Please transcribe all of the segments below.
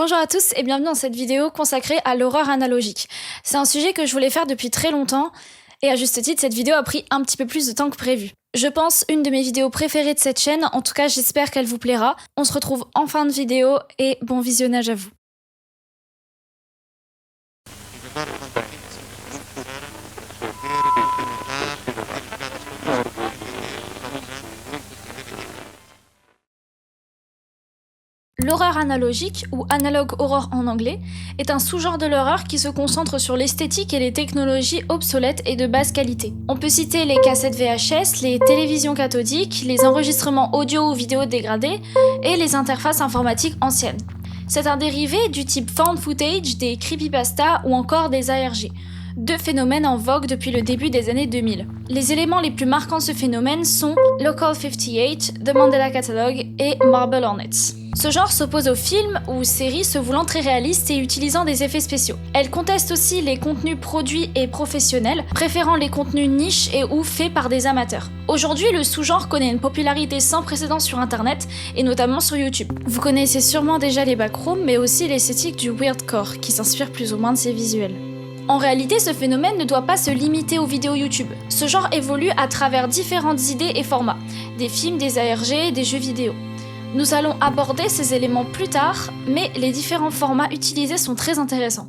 Bonjour à tous et bienvenue dans cette vidéo consacrée à l'horreur analogique. C'est un sujet que je voulais faire depuis très longtemps et à juste titre, cette vidéo a pris un petit peu plus de temps que prévu. Je pense une de mes vidéos préférées de cette chaîne, en tout cas j'espère qu'elle vous plaira. On se retrouve en fin de vidéo et bon visionnage à vous. L'horreur analogique, ou analog horror en anglais, est un sous-genre de l'horreur qui se concentre sur l'esthétique et les technologies obsolètes et de basse qualité. On peut citer les cassettes VHS, les télévisions cathodiques, les enregistrements audio ou vidéo dégradés et les interfaces informatiques anciennes. C'est un dérivé du type found footage, des creepypasta ou encore des ARG, deux phénomènes en vogue depuis le début des années 2000. Les éléments les plus marquants de ce phénomène sont Local 58, The Mandela Catalogue et Marble Hornets. Ce genre s'oppose aux films ou séries se voulant très réalistes et utilisant des effets spéciaux. Elle conteste aussi les contenus produits et professionnels, préférant les contenus niches et ou faits par des amateurs. Aujourd'hui, le sous-genre connaît une popularité sans précédent sur internet et notamment sur YouTube. Vous connaissez sûrement déjà les backrooms, mais aussi l'esthétique du weirdcore qui s'inspire plus ou moins de ces visuels. En réalité, ce phénomène ne doit pas se limiter aux vidéos YouTube. Ce genre évolue à travers différentes idées et formats, des films, des ARG, des jeux vidéo. Nous allons aborder ces éléments plus tard, mais les différents formats utilisés sont très intéressants.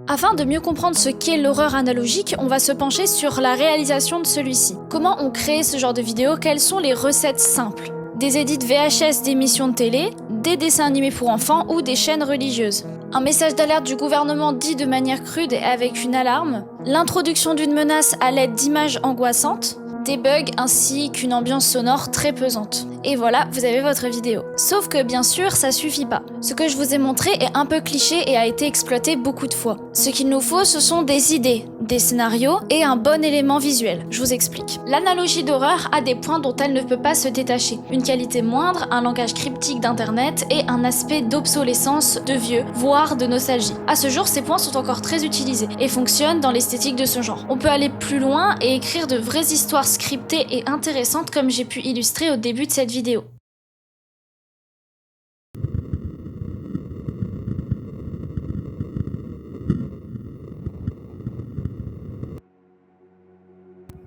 Afin de mieux comprendre ce qu'est l'horreur analogique, on va se pencher sur la réalisation de celui-ci. Comment on crée ce genre de vidéo? Quelles sont les recettes simples? Des édits VHS d'émissions de télé, des dessins animés pour enfants ou des chaînes religieuses. Un message d'alerte du gouvernement dit de manière crude et avec une alarme, l'introduction d'une menace à l'aide d'images angoissantes, des bugs ainsi qu'une ambiance sonore très pesante. Et voilà, vous avez votre vidéo. Sauf que bien sûr, ça suffit pas. Ce que je vous ai montré est un peu cliché et a été exploité beaucoup de fois. Ce qu'il nous faut, ce sont des idées, des scénarios et un bon élément visuel. Je vous explique. L'analogie d'horreur a des points dont elle ne peut pas se détacher. Une qualité moindre, un langage cryptique d'internet et un aspect d'obsolescence, de vieux, voire de nostalgie. À ce jour, ces points sont encore très utilisés et fonctionnent dans l'esthétique de ce genre. On peut aller plus loin et écrire de vraies histoires scriptées et intéressantes comme j'ai pu illustrer au début de cette vidéo.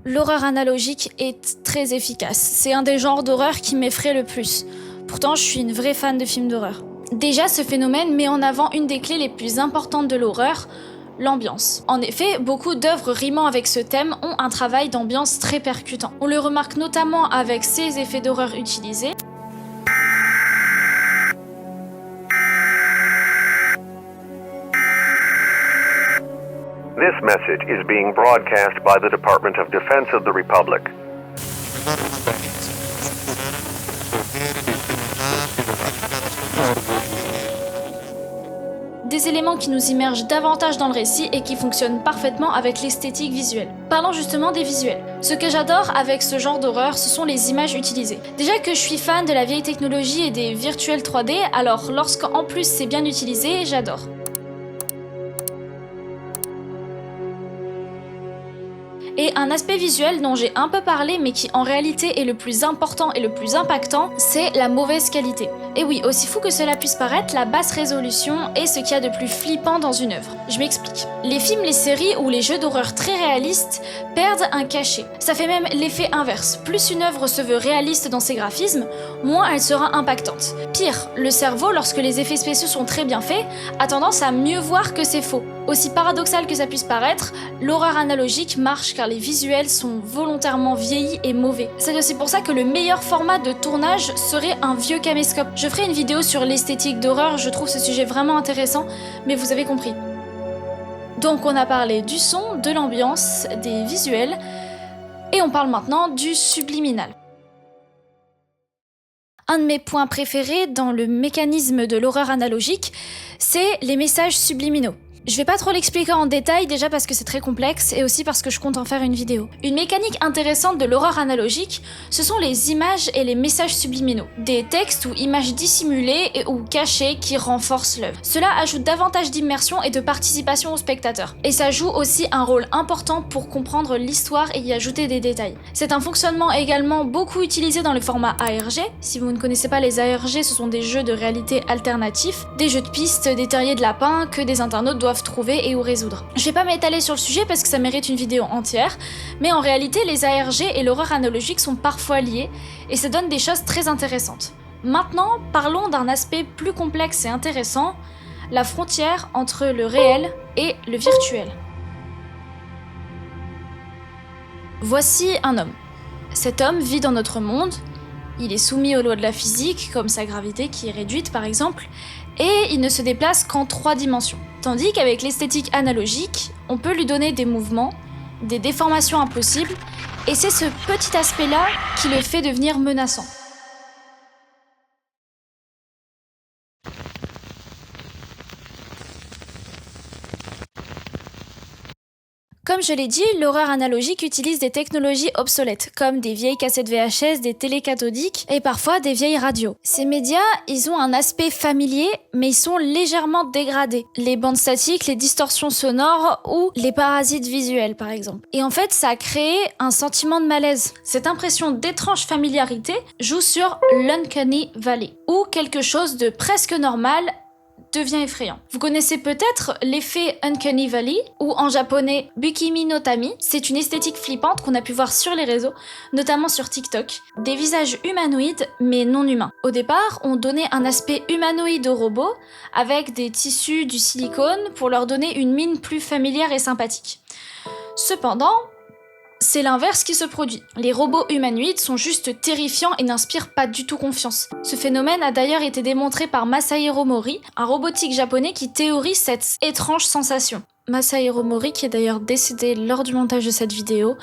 L'horreur analogique est très efficace. C'est un des genres d'horreur qui m'effraie le plus. Pourtant, je suis une vraie fan de films d'horreur. Déjà, ce phénomène met en avant une des clés les plus importantes de l'horreur, l'ambiance. En effet, beaucoup d'œuvres rimant avec ce thème ont un travail d'ambiance très percutant. On le remarque notamment avec ces effets d'horreur utilisés. This message is being broadcast by the Department of Defense of the Republic. Des éléments qui nous immergent davantage dans le récit et qui fonctionnent parfaitement avec l'esthétique visuelle. Parlons justement des visuels. Ce que j'adore avec ce genre d'horreur, ce sont les images utilisées. Déjà que je suis fan de la vieille technologie et des virtuels 3D, alors lorsqu'en plus c'est bien utilisé, j'adore. Et un aspect visuel dont j'ai un peu parlé mais qui en réalité est le plus important et le plus impactant, c'est la mauvaise qualité. Et oui, aussi fou que cela puisse paraître, la basse résolution est ce qu'il y a de plus flippant dans une œuvre. Je m'explique. Les films, les séries ou les jeux d'horreur très réalistes perdent un cachet. Ça fait même l'effet inverse. Plus une œuvre se veut réaliste dans ses graphismes, moins elle sera impactante. Pire, le cerveau, lorsque les effets spéciaux sont très bien faits, a tendance à mieux voir que c'est faux. Aussi paradoxal que ça puisse paraître, l'horreur analogique marche car les visuels sont volontairement vieillis et mauvais. C'est aussi pour ça que le meilleur format de tournage serait un vieux caméscope. Je ferai une vidéo sur l'esthétique d'horreur, je trouve ce sujet vraiment intéressant, mais vous avez compris. Donc on a parlé du son, de l'ambiance, des visuels, et on parle maintenant du subliminal. Un de mes points préférés dans le mécanisme de l'horreur analogique, c'est les messages subliminaux. Je vais pas trop l'expliquer en détail, déjà parce que c'est très complexe et aussi parce que je compte en faire une vidéo. Une mécanique intéressante de l'horreur analogique, ce sont les images et les messages subliminaux. Des textes ou images dissimulées et ou cachées qui renforcent l'œuvre. Cela ajoute davantage d'immersion et de participation au spectateur. Et ça joue aussi un rôle important pour comprendre l'histoire et y ajouter des détails. C'est un fonctionnement également beaucoup utilisé dans le format ARG. Si vous ne connaissez pas les ARG, ce sont des jeux de réalité alternatifs, des jeux de pistes, des terriers de lapins que des internautes doivent trouver et ou résoudre. Je vais pas m'étaler sur le sujet parce que ça mérite une vidéo entière, mais en réalité les ARG et l'horreur analogique sont parfois liés et ça donne des choses très intéressantes. Maintenant, parlons d'un aspect plus complexe et intéressant, la frontière entre le réel et le virtuel. Voici un homme. Cet homme vit dans notre monde, il est soumis aux lois de la physique, comme sa gravité qui est réduite par exemple, et il ne se déplace qu'en 3 dimensions. Tandis qu'avec l'esthétique analogique, on peut lui donner des mouvements, des déformations impossibles, et c'est ce petit aspect-là qui le fait devenir menaçant. Comme je l'ai dit, l'horreur analogique utilise des technologies obsolètes, comme des vieilles cassettes VHS, des télés cathodiques et parfois des vieilles radios. Ces médias, ils ont un aspect familier, mais ils sont légèrement dégradés. Les bandes statiques, les distorsions sonores ou les parasites visuels, par exemple. Et en fait, ça a créé un sentiment de malaise. Cette impression d'étrange familiarité joue sur l'Uncanny Valley, où quelque chose de presque normal devient effrayant. Vous connaissez peut-être l'effet Uncanny Valley, ou en japonais Bukimi no Tami. C'est une esthétique flippante qu'on a pu voir sur les réseaux, notamment sur TikTok. Des visages humanoïdes, mais non humains. Au départ, on donnait un aspect humanoïde aux robots, avec des tissus du silicone pour leur donner une mine plus familière et sympathique. Cependant, c'est l'inverse qui se produit. Les robots humanoïdes sont juste terrifiants et n'inspirent pas du tout confiance. Ce phénomène a d'ailleurs été démontré par Masahiro Mori, un robotique japonais qui théorise cette étrange sensation. Masahiro Mori qui est d'ailleurs décédé lors du montage de cette vidéo,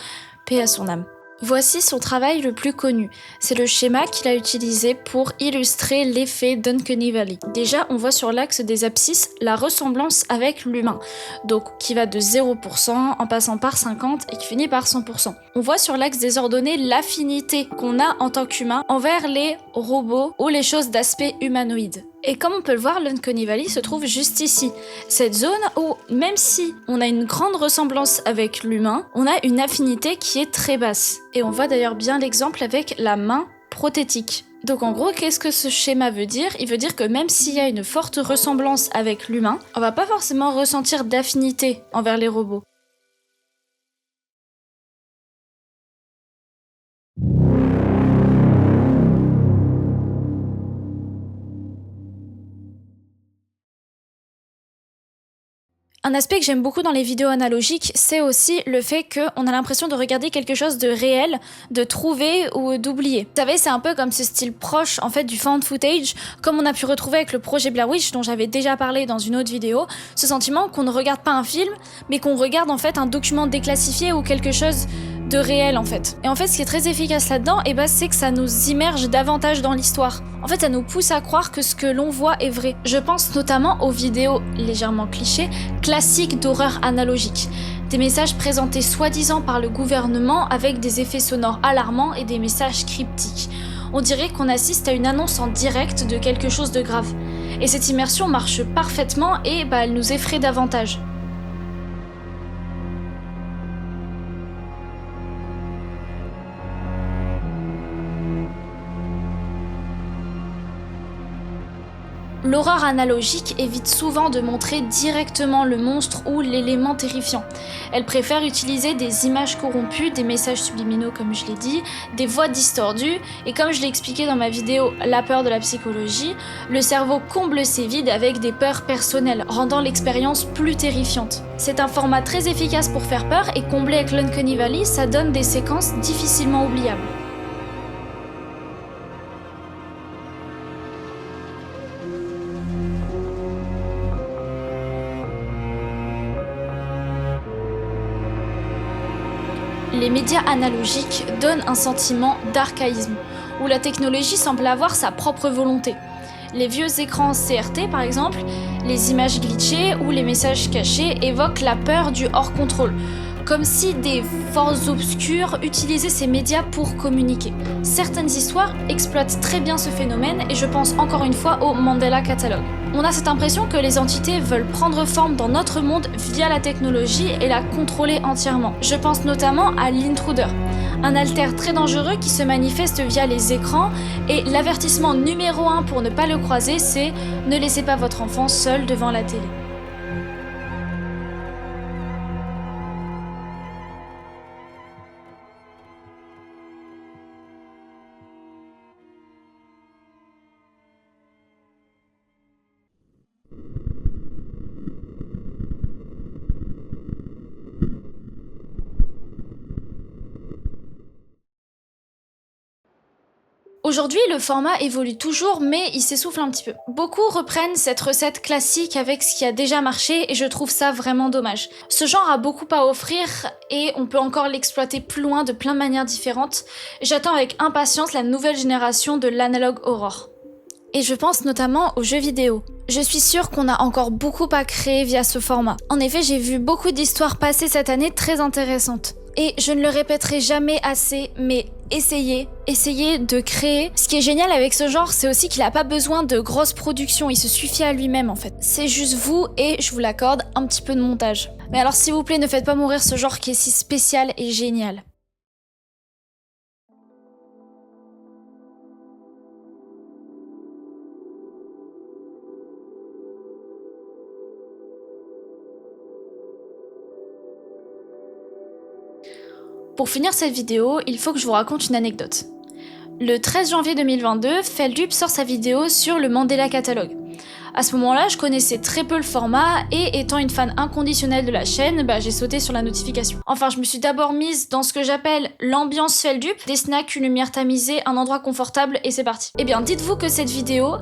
paix à son âme. Voici son travail le plus connu. C'est le schéma qu'il a utilisé pour illustrer l'effet d'Uncanny Valley. Déjà, on voit sur l'axe des abscisses la ressemblance avec l'humain, donc qui va de 0% en passant par 50 et qui finit par 100%. On voit sur l'axe des ordonnées l'affinité qu'on a en tant qu'humain envers les robots ou les choses d'aspect humanoïde. Et comme on peut le voir, l'Uncanny Valley se trouve juste ici. Cette zone où, même si on a une grande ressemblance avec l'humain, on a une affinité qui est très basse. Et on voit d'ailleurs bien l'exemple avec la main prothétique. Donc en gros, qu'est-ce que ce schéma veut dire ? Il veut dire que même s'il y a une forte ressemblance avec l'humain, on va pas forcément ressentir d'affinité envers les robots. Un aspect que j'aime beaucoup dans les vidéos analogiques, c'est aussi le fait qu'on a l'impression de regarder quelque chose de réel, de trouver ou d'oublier. Vous savez, c'est un peu comme ce style proche en fait du found footage, comme on a pu retrouver avec le projet Blair Witch dont j'avais déjà parlé dans une autre vidéo, ce sentiment qu'on ne regarde pas un film, mais qu'on regarde en fait un document déclassifié ou quelque chose de réel en fait. Et en fait, ce qui est très efficace là-dedans, c'est que ça nous immerge davantage dans l'histoire. En fait, ça nous pousse à croire que ce que l'on voit est vrai. Je pense notamment aux vidéos légèrement clichés, classiques d'horreur analogique. Des messages présentés soi-disant par le gouvernement avec des effets sonores alarmants et des messages cryptiques. On dirait qu'on assiste à une annonce en direct de quelque chose de grave. Et cette immersion marche parfaitement et elle nous effraie davantage. L'horreur analogique évite souvent de montrer directement le monstre ou l'élément terrifiant. Elle préfère utiliser des images corrompues, des messages subliminaux comme je l'ai dit, des voix distordues, et comme je l'ai expliqué dans ma vidéo La peur de la psychologie, le cerveau comble ces vides avec des peurs personnelles, rendant l'expérience plus terrifiante. C'est un format très efficace pour faire peur et comblé avec l'Uncanny Valley, ça donne des séquences difficilement oubliables. Les médias analogiques donnent un sentiment d'archaïsme, où la technologie semble avoir sa propre volonté. Les vieux écrans CRT, par exemple, Les images glitchées ou les messages cachés évoquent la peur du hors-contrôle, comme si des forces obscures utilisaient ces médias pour communiquer. Certaines histoires exploitent très bien ce phénomène et je pense encore une fois au Mandela Catalogue. On a cette impression que les entités veulent prendre forme dans notre monde via la technologie et la contrôler entièrement. Je pense notamment à l'intruder, un alter très dangereux qui se manifeste via les écrans et l'avertissement numéro 1 pour ne pas le croiser, c'est « Ne laissez pas votre enfant seul devant la télé ». Aujourd'hui, le format évolue toujours, mais il s'essouffle un petit peu. Beaucoup reprennent cette recette classique avec ce qui a déjà marché et je trouve ça vraiment dommage. Ce genre a beaucoup à offrir et on peut encore l'exploiter plus loin de plein de manières différentes. J'attends avec impatience la nouvelle génération de l'analogue horror. Et je pense notamment aux jeux vidéo. Je suis sûre qu'on a encore beaucoup à créer via ce format. En effet, j'ai vu beaucoup d'histoires passer cette année très intéressantes. Et je ne le répéterai jamais assez, mais essayez de créer. Ce qui est génial avec ce genre, c'est aussi qu'il n'a pas besoin de grosses productions, il se suffit à lui-même en fait. C'est juste vous et, je vous l'accorde, un petit peu de montage. Mais alors s'il vous plaît, ne faites pas mourir ce genre qui est si spécial et génial. Pour finir cette vidéo, il faut que je vous raconte une anecdote. Le 13 janvier 2022, Feldup sort sa vidéo sur le Mandela Catalogue. À ce moment-là, je connaissais très peu le format et étant une fan inconditionnelle de la chaîne, j'ai sauté sur la notification. Enfin, je me suis d'abord mise dans ce que j'appelle l'ambiance Feldup, des snacks, une lumière tamisée, un endroit confortable et c'est parti. Eh bien, dites-vous que cette vidéo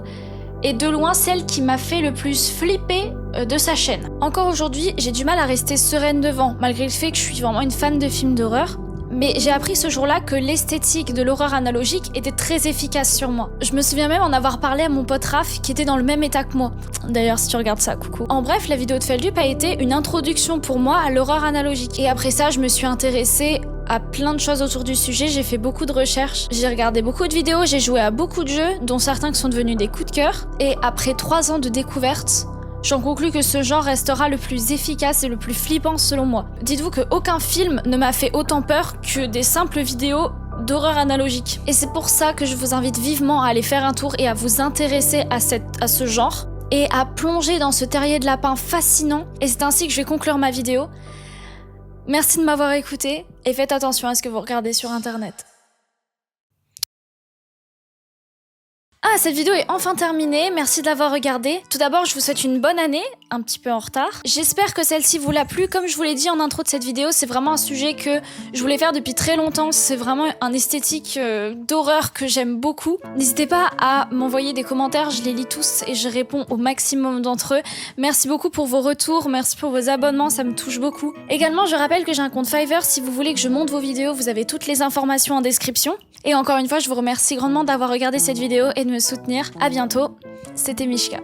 est de loin celle qui m'a fait le plus flipper de sa chaîne. Encore aujourd'hui, j'ai du mal à rester sereine devant, malgré le fait que je suis vraiment une fan de films d'horreur. Mais j'ai appris ce jour-là que l'esthétique de l'horreur analogique était très efficace sur moi. Je me souviens même en avoir parlé à mon pote Raph qui était dans le même état que moi. D'ailleurs, si tu regardes ça, coucou. En bref, la vidéo de Feldup a été une introduction pour moi à l'horreur analogique. Et après ça, je me suis intéressée à plein de choses autour du sujet, j'ai fait beaucoup de recherches, j'ai regardé beaucoup de vidéos, j'ai joué à beaucoup de jeux, dont certains qui sont devenus des coups de cœur. Et après 3 ans de découverte, j'en conclus que ce genre restera le plus efficace et le plus flippant selon moi. Dites-vous qu'aucun film ne m'a fait autant peur que des simples vidéos d'horreur analogique. Et c'est pour ça que je vous invite vivement à aller faire un tour et à vous intéresser à ce genre et à plonger dans ce terrier de lapin fascinant. Et c'est ainsi que je vais conclure ma vidéo. Merci de m'avoir écouté et faites attention à ce que vous regardez sur internet. Ah, cette vidéo est enfin terminée, merci de l'avoir regardée. Tout d'abord, je vous souhaite une bonne année, un petit peu en retard. J'espère que celle-ci vous l'a plu. Comme je vous l'ai dit en intro de cette vidéo, c'est vraiment un sujet que je voulais faire depuis très longtemps. C'est vraiment un esthétique d'horreur que j'aime beaucoup. N'hésitez pas à m'envoyer des commentaires, je les lis tous et je réponds au maximum d'entre eux. Merci beaucoup pour vos retours, merci pour vos abonnements, ça me touche beaucoup. Également, je rappelle que j'ai un compte Fiverr, si vous voulez que je monte vos vidéos, vous avez toutes les informations en description. Et encore une fois, je vous remercie grandement d'avoir regardé cette vidéo et de me soutenir. À bientôt, c'était Mishka.